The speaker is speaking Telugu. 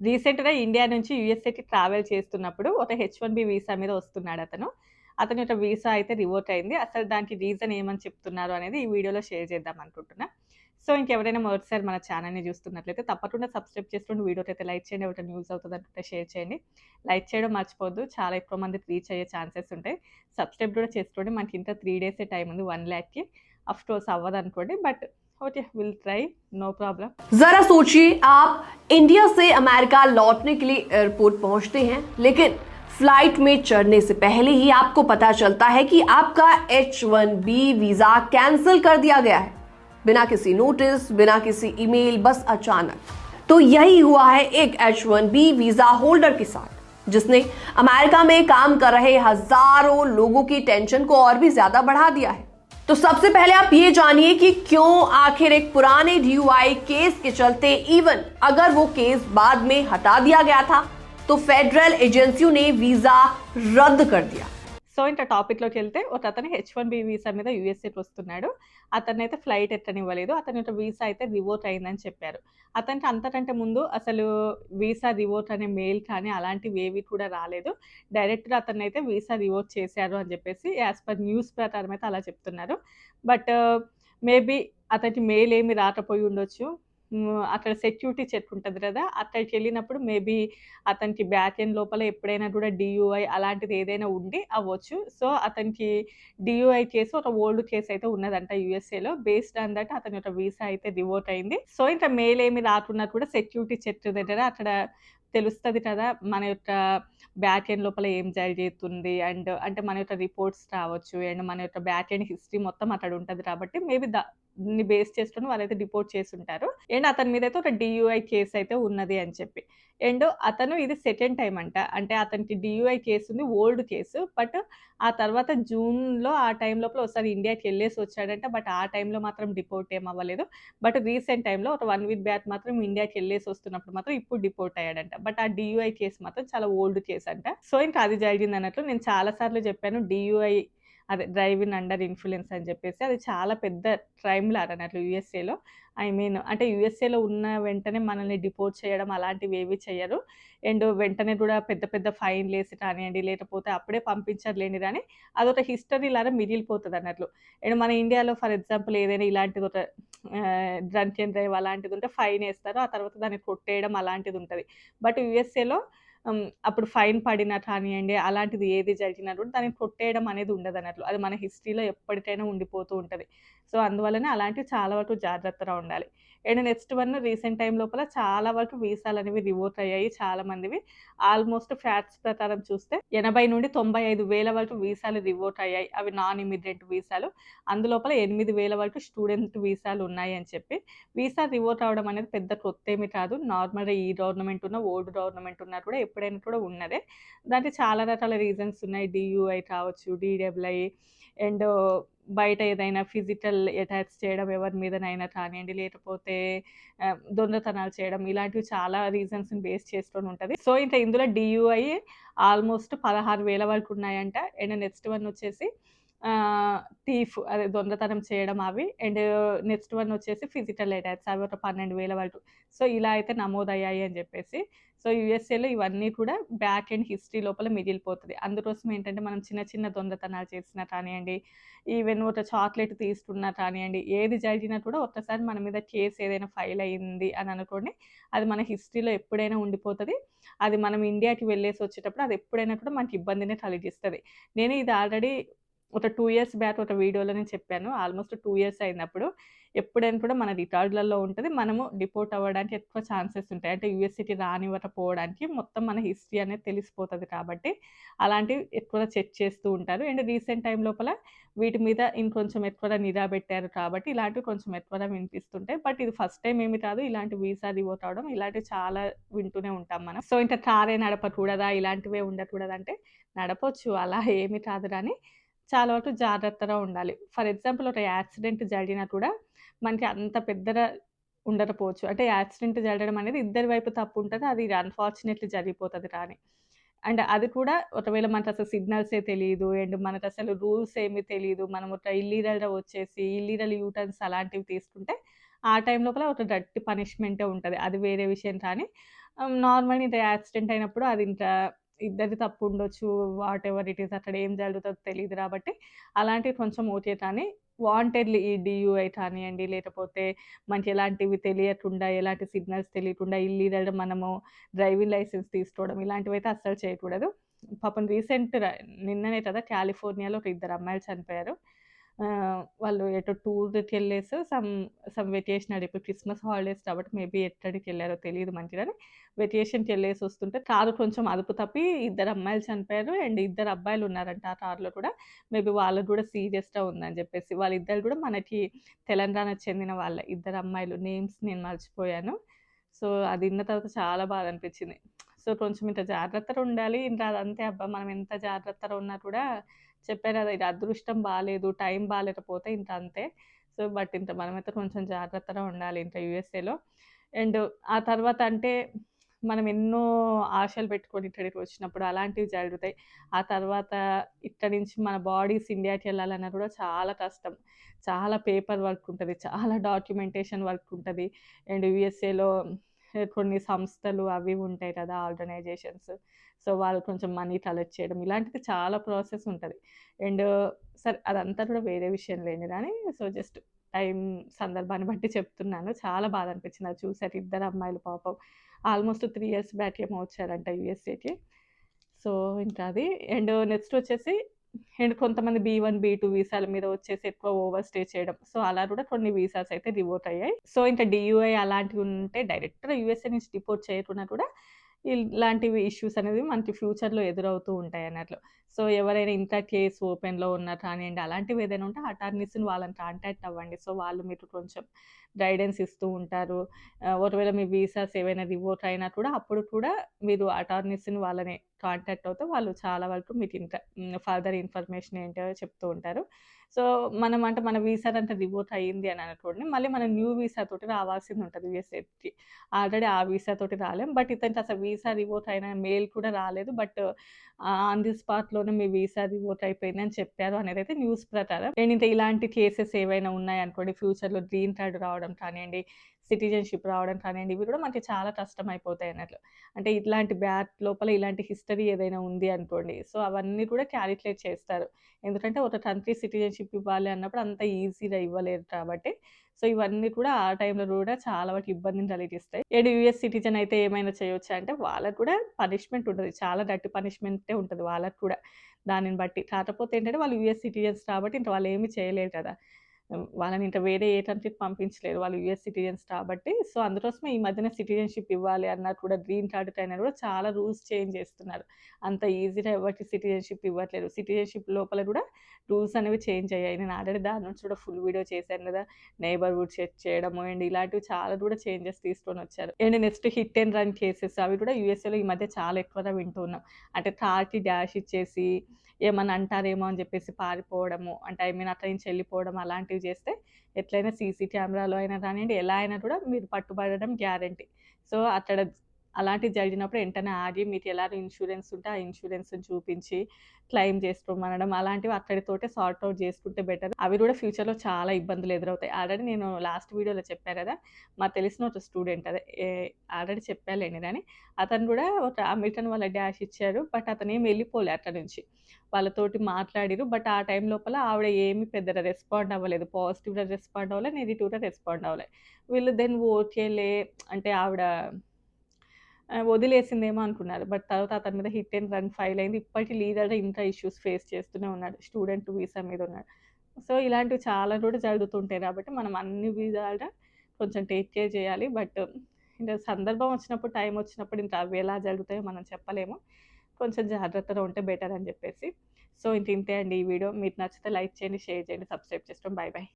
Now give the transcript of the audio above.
రీసెంట్‌గా ఇండియా నుంచి యూఎస్ఏకి ట్రావెల్ చేస్తున్నప్పుడు ఒక హెచ్-1బీ వీసా మీద వస్తున్నాడతను. అతని యొక్క వీసా అయితే రివోక్ అయింది. అసలు దానికి రీజన్ ఏమని చెప్తున్నారు అనేది ఈ వీడియోలో షేర్ చేద్దాం అనుకుంటున్నా. సో, ఇంకెవరైనా మొదటిసారి మన ఛానెల్‌ని చూస్తున్నట్లయితే తప్పకుండా సబ్స్క్రైబ్ చేసుకొని వీడియోకైతే లైక్ చేయండి. ఎవరికైనా యూజ్ అవుతదనుకుంటే షేర్ చేయండి. లైక్ చేయడం మర్చిపోవద్దు. చాలా ఎక్కువ మందికి రీచ్ అయ్యే ఛాన్సెస్ ఉంటాయి. సబ్స్క్రైబ్ కూడా చేసుకోండి. మనకి ఇంకా 3 డేసే టైం ఉంది 1,00,000కి. ఆఫ్‌కోర్స్ అవ్వదనుకోండి. But okay. Will try. No problem. जरा सोचिए, आप इंडिया से अमेरिका लौटने के लिए एयरपोर्ट पहुंचते हैं, लेकिन फ्लाइट में चढ़ने से पहले ही आपको पता चलता है कि आपका H-1B वीजा कैंसिल कर दिया गया है, बिना किसी नोटिस, बिना किसी ईमेल, बस अचानक। तो यही हुआ है एक H-1B वीजा होल्डर के साथ, जिसने अमेरिका में काम कर रहे हजारों लोगों की टेंशन को और भी ज्यादा बढ़ा दिया है। तो सबसे पहले आप ये जानिए कि क्यों आखिर एक पुराने DUI केस के चलते, इवन अगर वो केस बाद में हटा दिया गया था, तो फेडरल एजेंसियों ने वीजा रद्द कर दिया। సో, ఇంకా టాపిక్‌లోకెళ్తే ఒకతను హెచ్-1బీ వీసా మీద యూఎస్ఏకి వస్తున్నాడు. అతన్నైతే ఫ్లైట్ ఎక్కనివ్వలేదు. అతని యొక్క వీసా అయితే రివోక్ అయిందని చెప్పారు. అతనికి అంతకంటే ముందు అసలు వీసా రివోక్ అనే మెయిల్ కానీ అలాంటివేవి కూడా రాలేదు. డైరెక్ట్‌గా అతన్నైతే వీసా రివోక్ చేశారు అని చెప్పేసి యాస్ పర్ న్యూస్ ప్రకారం అయితే అలా చెప్తున్నారు. బట్ మేబీ అతనికి మెయిల్ ఏమి రాకపోయి ఉండొచ్చు. అక్కడ సెక్యూరిటీ చెక్ ఉంటది కదా! అక్కడికెళ్ళినప్పుడు మేబీ అతనికి బ్యాక్ ఎండ్ లోపల ఎప్పుడైనా కూడా డీయూఐ అలాంటిది ఏదైనా ఉండి అవ్వచ్చు. సో, అతనికి డీయూఐ కేసు ఒక ఓల్డ్ కేస్ అయితే ఉన్నదంట యూఎస్ఏలో. బేస్డ్ ఆన్ దట్ అతని యొక్క వీసా అయితే రివోక్ అయింది. సో, ఇంకా మెయిల్ ఏమి రాకున్నా కూడా సెక్యూరిటీ చెక్ దగ్గర అక్కడ తెలుస్తది కదా! మన యొక్క బ్యాక్ ఎండ్ లోపల ఏం జరిగుతుంది అండ్ అంటే మన యొక్క రిపోర్ట్స్ రావచ్చు. అండ్ మన యొక్క బ్యాక్ ఎండ్ హిస్టరీ మొత్తం అక్కడ ఉంటది కాబట్టి మేబీ ని బేస్ చేసుకొని వాళ్ళైతే డిపోర్ట్ చేసుంటారు. అండ్ అతని మీదైతే ఒక డీయూఐ కేస్ అయితే ఉన్నది అని చెప్పి. అండ్ అతను ఇది సెకండ్ టైమ్ అంట. అంటే అతనికి డీయూఐ కేస్ ఉంది. Old case. బట్ ఆ తర్వాత జూన్‌లో ఆ టైం లోపల ఒకసారి ఇండియాకెళ్ళేసి వచ్చాడంట. బట్ ఆ టైంలో మాత్రం డిపోర్ట్ ఏమి అవ్వలేదు. బట్ రీసెంట్ టైమ్‌లో ఒక 1 వీక్ బ్యాక్ మాత్రం ఇండియాకెళ్ళేసి వస్తున్నప్పుడు మాత్రం ఇప్పుడు డిపోర్ట్ అయ్యాడంట. బట్ ఆ డీయూఐ కేస్ మాత్రం చాలా ఓల్డ్ కేస్ అంట. సో, ఇంకా అది జరిగిందన్నట్లు నేను చాలా సార్లు చెప్పాను. డీయూఐ అదే డ్రైవింగ్ అండర్ ఇన్‌ఫ్లూయెన్స్ అని చెప్పేసి అది చాలా పెద్ద క్రైమ్ లాగా అన్నట్లు యూఎస్ఏలో. ఐ మీన్ అంటే యూఎస్ఏలో ఉన్న వెంటనే మనల్ని డిపోర్ట్ చేయడం అలాంటివేవి చెయ్యరు. అండ్ వెంటనే కూడా పెద్ద పెద్ద ఫైన్‌లేసి కానియండి, లేకపోతే అప్పుడే పంపించరులేండి గానీ, అదొక హిస్టరీ లాగా మిగిలిపోతదన్నట్లు. అండ్ మన ఇండియాలో ఫర్ ఎగ్జాంపుల్ ఏదైనా ఇలాంటిది ఒక డ్రంక్ అండ్ డ్రైవ్ అలాంటిదుంటే ఫైనేస్తారు. ఆ తర్వాత దాన్ని కొట్టేయడం అలాంటిదుంటది. బట్ యూఎస్ఏలో అప్పుడు ఫైన్ పడినా కానియండి, అలాంటిది ఏది జరిగినా కూడా దాన్ని కొట్టేయడం అనేది ఉండదన్నట్లు. అది మన హిస్టరీలో ఎప్పటికైనా ఉండిపోతూ ఉంటది. సో, అందువల్లనే అలాంటివి చాలా వరకు జాగ్రత్తగా ఉండాలి. And next one recent time లోపల చాలా వరకు వీసాలనేవి రివోక్ అయ్యాయి చాలా మందివి. ఆల్మోస్ట్ ఫ్యాక్ట్స్ ప్రకారం చూస్తే 80,000-95,000 వరకు వీసాలు రివోక్ అయ్యాయి. అవి నాన్ ఇమ్మిగ్రెంట్ వీసాలు. అందులోపల 8,000 వరకు స్టూడెంట్ వీసాలు ఉన్నాయి అని చెప్పి. వీసా రివోక్ అవ్వడం అనేది పెద్ద కొత్తేమి కాదు. నార్మల్‌గా ఈ గవర్నమెంట్ ఉన్న, ఓల్డ్ గవర్నమెంట్ ఉన్నా కూడా ఎప్పుడైనా కూడా ఉన్నదే. దానికి చాలా రకాల రీజన్స్ ఉన్నాయి. డీయూఐ కావచ్చు, డీడబ్ల్యూఐ అండ్ బయట ఏదైనా ఫిజికల్ అటాక్స్ చేయడం ఎవరి మీదనైనా కానియండి, లేకపోతే దొంగతనాలు చేయడం ఇలాంటివి చాలా రీజన్స్‌ని బేస్ చేసుకొని ఉంటది. సో, ఇంకా ఇందులో డీయూఐ ఆల్మోస్ట్ 16,000 వరకు ఉన్నాయంట. అండ్ నెక్స్ట్ వన్ వచ్చేసి థీఫ్ అదే దొంగతనం చేయడం అవి. అండ్ నెక్స్ట్ వన్ వచ్చేసి ఫిజికల్ అటాక్స్ అవి ఒక 12,000 వరకు. సో, ఇలా అయితే నమోదయ్యాయి అని చెప్పేసి. సో, యూఎస్ఏలో ఇవన్నీ కూడా బ్యాక్ ఎండ్ హిస్టరీ లోపల మిగిలిపోతది. అందుకోసం ఏంటంటే మనం చిన్న చిన్న దొంగతనాలు చేసినా కానియండి, ఈవెన్ ఒక చాక్లెట్ తీసుకున్నా కానియండి, ఏది జరిగినా కూడా ఒక్కసారి మన మీద కేస్ ఏదైనా ఫైల్ అయింది అని అనుకోండి, అది మన హిస్టరీలో ఎప్పుడైనా ఉండిపోతది. అది మనం ఇండియాకి వెళ్ళేసి వచ్చేటప్పుడు అది ఎప్పుడైనా కూడా మనకి ఇబ్బందినే కలిగిస్తది. నేను ఇది ఆల్రెడీ ఒక 2 ఇయర్స్ బ్యాక్ ఒక వీడియోలోనే చెప్పాను. ఆల్మోస్ట్ 2 ఇయర్స్ అయిందప్పుడు. ఎప్పుడైనా కూడా మన రికార్డులలో ఉంటది. మనము డిపోర్ట్ అవ్వడానికి ఎక్కువ ఛాన్సెస్ ఉంటాయి. అంటే యూఎస్‌కి రానివ్వకపోవడానికి మొత్తం మన హిస్టరీ అనేది తెలిసిపోతది కాబట్టి, అలాంటివి ఎక్కువగా చెక్ చేస్తూ ఉంటారు. అండ్ రీసెంట్ టైమ్ లోపల వీటి మీద ఇంకొంచెం ఎక్కువగా నిఘా పెట్టారు కాబట్టి, ఇలాంటివి కొంచెం ఎక్కువగా వినిపిస్తుంటాయి. బట్ ఇది ఫస్ట్ టైమ్ ఏమి కాదు. ఇలాంటి వీసా రివోక్ అవ్వడం ఇలాంటివి చాలా వింటూనే ఉంటాం మనం. సో, ఇంకా కారే నడపకూడదా? ఇలాంటివే ఉండకూడదంటే నడపొచ్చు. అలా ఏమి కాదు గానీ, చాలా వరకు జాగ్రత్తగా ఉండాలి. ఫర్ ఎగ్జాంపుల్ ఒక యాక్సిడెంట్ జరిగినా కూడా మనకి అంత పెద్దగా ఉండకపోవచ్చు. అంటే యాక్సిడెంట్ జరగడం అనేది ఇద్దరి వైపు తప్పు ఉంటది. అది అన్‌ఫార్చునేట్‌లీ జరిగిపోతది కానీ. అండ్ అది కూడా ఒకవేళ మనకసలు సిగ్నల్సే తెలీదు. అండ్ మనకసలు రూల్స్ ఏమి తెలీదు. మనం ఒక ఇల్లీగల్‌గా వచ్చేసి ఇల్లీగల్ యూ టర్న్స్ అలాంటివి తీసుకుంటే, ఆ టైం లోపల ఒక గట్టి పనిష్మెంటే ఉంటది. అది వేరే విషయం కానీ, నార్మల్‌గా ఇంత యాక్సిడెంట్ అయినప్పుడు అది ఇంత ఇద్దరిది తప్పు ఉండొచ్చు. వాటెవర్ ఇట్ ఈస్ అక్కడ ఏం జరుగుతదో తెలీదు గాబట్టి, అలాంటివి కొంచెం ఓకే కానీ, వాంటెడ్‌లీ ఈ డీయూఐ కానియండి, లేకపోతే మనకి ఎలాంటివి తెలియకుండా, ఎలాంటి సిగ్నల్స్ తెలియకుండా ఇల్లీగల్‌గా మనము డ్రైవింగ్ లైసెన్స్ తీసుకోవడం ఇలాంటివైతే అస్సలు చేయకూడదు. పాపం నిన్ననే కదా కాలిఫోర్నియాలో ఒక ఇద్దరు అమ్మాయిలు చనిపోయారు. వాళ్ళు ఎటో టూర్‌కెళ్ళేసి సమ్ వెకేషనల్ ఇప్పుడు క్రిస్మస్ హాలిడేస్ కాబట్టి మేబీ ఎక్కడికెళ్లారో తెలీదు మంచిగాని. వెకేషన్‌కెళ్ళేసొస్తుంటే కారు కొంచెం అదుపు తప్పి ఇద్దరు అమ్మాయిలు చనిపోయారు. అండ్ ఇద్దరు అబ్బాయిలున్నారంట ఆ కార్‌లో కూడా. మేబీ వాళ్ళకి గూడా సీరియస్‌గా ఉందని జెప్పేసి. వాళ్ళిద్దరు గూడా మనకి తెలంగాణకు చెందిన వాళ్ళే. ఇద్దరు అమ్మాయిలు నేమ్స్ నేను మర్చిపోయాను. సో, అది ఇన్న తర్వాత చాలా బాధనిపించింది. సో, కొంచెం ఇంత జాగ్రత్తగా ఉండాలి. ఇంకా అదంతే అబ్బా! మనం ఎంత జాగ్రత్తగా ఉన్నా కూడా చెప్పా గదా! ఇది అదృష్టం బాలేదు, టైం బాలేకపోతే ఇంక అంతే. సో, బట్ ఇంక మనమైతే కొంచెం జాగ్రత్తగా ఉండాలి ఇంక యూఎస్ఏలో. అండ్ ఆ తర్వాత అంటే మనం ఎన్నో ఆశలు పెట్టుకొని ఇక్కడికి వచ్చినప్పుడు అలాంటివి జరుగుతాయి. ఆ తర్వాత ఇక్కడి నుంచి మన బాడీస్ ఇండియాకెళ్ళాలన్నా కూడా చాలా కష్టం. చాలా పేపర్ వర్క్ ఉంటది. చాలా డాక్యుమెంటేషన్ వర్క్ ఉంటది. అండ్ యూఎస్ఏలో కొన్ని సంస్థలు అవి ఇవి ఉంటాయి కదా! ఆర్గనైజేషన్స్. సో, వాళ్ళు కొంచెం మనీ కలెక్ట్ చేయడం ఇలాంటిది చాలా ప్రాసెస్ ఉంటది. అండ్ సరే అదంతా కూడా వేరే విషయం లేండి గానీ, సో, జస్ట్ టైం సందర్భాన్ని బట్టి చెప్తున్నాను. చాలా బాధ అనిపించింది అది చూసాక ఇద్దరు అమ్మాయిలు పాపం. ఆల్‌మోస్ట్ 3 ఇయర్స్ బ్యాక్ ఏమో వచ్చారంట యూఎస్ఏకి. సో, ఇంకా అది. అండ్ నెక్స్ట్ వచ్చేసి అండ్ కొంతమంది బీ1, బీ2 వీసాల మీద వచ్చేసి ఎక్కువ ఓవర్ స్టే చేయడం. సో, అలా కూడా కొన్ని వీసాస్ అయితే రివోక్ అయ్యాయి. సో, ఇంకా డీయూఐ అలాంటివి ఉంటే డైరెక్ట్‌గా యూఎస్ఏ నుంచి డిపోర్ట్ చేయకున్నా కూడా ఇలాంటివి ఇష్యూస్ అనేవి మనకి ఫ్యూచర్‌లో ఎదురవుతూ ఉంటాయన్నట్లు. సో, ఎవరైనా ఇంకా కేస్ ఓపెన్‌లో ఉన్నా కానియండి, అలాంటివి ఏదైనా ఉంటే అటార్నీస్‌ని వాళ్ళని కాంటాక్ట్ అవ్వండి. సో, వాళ్ళు మీకు కొంచెం గైడెన్స్ ఇస్తూ ఉంటారు. ఒకవేళ మీ వీసాస్ ఏవైనా రివోక్ అయినా కూడా అప్పుడు కూడా మీరు అటార్నీస్‌ని వాళ్ళని కాంటాక్ట్ అవుతే వాళ్ళు చాలా వరకు మీకు ఇంకా ఫర్దర్ ఇన్ఫర్మేషన్ ఏంటో చెప్తూ ఉంటారు. సో, మనం అంటే మన వీసానంతా రివోక్ అయింది అని అనుకోండి, మళ్ళీ మనం న్యూ వీసా తోటి రావాల్సింది ఉంటది యూఎస్ఏకి. ఆల్రెడీ ఆ వీసా తోటి రాలేం. బట్ ఇతనికి అసలు వీసా రివోక్ అయిన మెయిల్ కూడా రాలేదు. బట్ ఆన్ ది స్పాట్‌లోనే మీ వీసా రివోక్ అయిపోయిందని చెప్పారు అనేదైతే న్యూస్ ప్రకారం. అండ్ ఇంకా ఇలాంటి కేసెస్ ఏవైనా ఉన్నాయనుకోండి ఫ్యూచర్‌లో గ్రీన్ కార్డ్ రావడం కానియండి, సిటిజన్‌షిప్ రావడం కానియండి, ఇవి కూడా మనకి చాలా కష్టమైపోతాయి అన్నట్లు. అంటే ఇట్లాంటి బ్యాక్ లోపల ఇలాంటి హిస్టరీ ఏదైనా ఉంది అనుకోండి. సో, అవన్నీ కూడా క్యాలిక్యులేట్ చేస్తారు. ఎందుకంటే ఒక కంట్రీ సిటిజన్‌షిప్ ఇవ్వాలి అన్నప్పుడు అంత ఈజీగా ఇవ్వలేరు కాబట్టి. సో, ఇవన్నీ కూడా ఆ టైంలో కూడా చాలా వరకు ఇబ్బందిని కలిగిస్తాయి. ఏడు యూఎస్ సిటిజన్ అయితే ఏమైనా చేయొచ్చా అంటే వాళ్ళకి కూడా పనిష్మెంట్ ఉంటది. చాలా గట్టి పనిష్మెంటే ఉంటది వాళ్ళకి కూడా దానిని బట్టి. కాకపోతే ఏంటంటే వాళ్ళు యూఎస్ సిటిజన్స్ కాబట్టి ఇంక వాళ్ళేమి చేయలేరు కదా! వాళ్ళని ఇంక వేరే ఏ కంట్రీకి పంపించలేరు. వాళ్ళు యూఎస్ సిటిజన్స్ కాబట్టి. సో, అందుకోసమే ఈ మధ్యన సిటిజన్‌షిప్ ఇవ్వాలి అన్నా కూడా గ్రీన్ కార్డ్‌కైనా కూడా చాలా రూల్స్ చేంజ్ చేస్తున్నారు. అంత ఈజీగా ఎవరికీ సిటిజన్‌షిప్ ఇవ్వట్లేదు. సిటిజన్‌షిప్ లోపల కూడా రూల్స్ అనేవి చేంజ్ అయ్యాయి. నేను ఆల్రెడీ దాని నుంచి కూడా ఫుల్ వీడియో చేశాను కదా! నైబర్‌హుడ్ చెక్ చేయడము అండ్ ఇలాంటివి చాలా కూడా చేంజెస్ తీసుకొనొచ్చారు. And next hit and run cases అవి కూడా యూఎస్ఏలో ఈ మధ్య చాలా ఎక్కువగా వింటున్నాం. అంటే కార్‌కి డాష్ ఇచ్చేసి ఏమన్నా అంటారేమో అని చెప్పేసి పారిపోవడము. అంటే ఐ మీన్ అక్కడి నుంచి వెళ్ళిపోవడం అలాంటివి చేస్తే ఎట్లైనా సీసీ కెమెరాలో అయినా కానియండి, ఎలా అయినా కూడా మీరు పట్టుబడడం గ్యారంటీ. సో, అక్కడ అలాంటివి జరిగినప్పుడు వెంటనే ఆగి మీకు ఎలాగో ఇన్స్యూరెన్స్ ఉంటే ఆ ఇన్స్యూరెన్స్‌ని చూపించి క్లెయిమ్ చేసుకోమనడం అలాంటివి అక్కడితోటే సార్ట్ ఔట్ చేసుకుంటే బెటర్. అవి కూడా ఫ్యూచర్‌లో చాలా ఇబ్బందులు ఎదురవుతాయి. ఆల్రెడీ నేను లాస్ట్ వీడియోలో చెప్పా కదా! మాకు తెలిసిన ఒక స్టూడెంట్ అదే ఆల్రెడీ చెప్పాలేండి గానీ, అతను కూడా ఒక అమెరికన్ వాళ్ళ డాష్ ఇచ్చారు. బట్ అతనేమి వెళ్ళిపోలే అక్కడి నుంచి. వాళ్ళతోటి మాట్లాడిర్రు. బట్ ఆ టైం లోపల ఆవిడ ఏమి పెద్దగా రెస్పాండ్ అవ్వలేదు. పాజిటివ్‌గా రెస్పాండ్ అవ్వలే, నెగెటివ్‌గా రెస్పాండ్ అవ్వలే. వీళ్ళు దెన్ ఓకేలే అంటే ఆవిడ వదిలేసిందేమో అనుకున్నారు. బట్ తర్వాత అతని మీద హిట్ అండ్ రన్ ఫైల్ అయింది. ఇప్పటికి లీగల్‌గా ఇంకా ఇష్యూస్ ఫేస్ చేస్తూనే ఉన్నాడు. స్టూడెంట్ వీసా మీద ఉన్నాడు. సో, ఇలాంటివి చాలా కూడా జరుగుతుంటాయి కాబట్టి మనం అన్ని విధాలుగా కొంచెం టేక్ కేర్ చేయాలి. బట్ ఇంక సందర్భం వచ్చినప్పుడు, టైం వచ్చినప్పుడు ఇంకా అవి ఎలా జరుగుతాయో మనం చెప్పలేము. కొంచెం జాగ్రత్తగా ఉంటే బెటర్ అని చెప్పేసి. సో, ఇంతే అండి ఈ వీడియో. మీకు నచ్చితే లైక్ చేయండి, షేర్ చేయండి, సబ్స్క్రైబ్ చేసుకోండి. By by.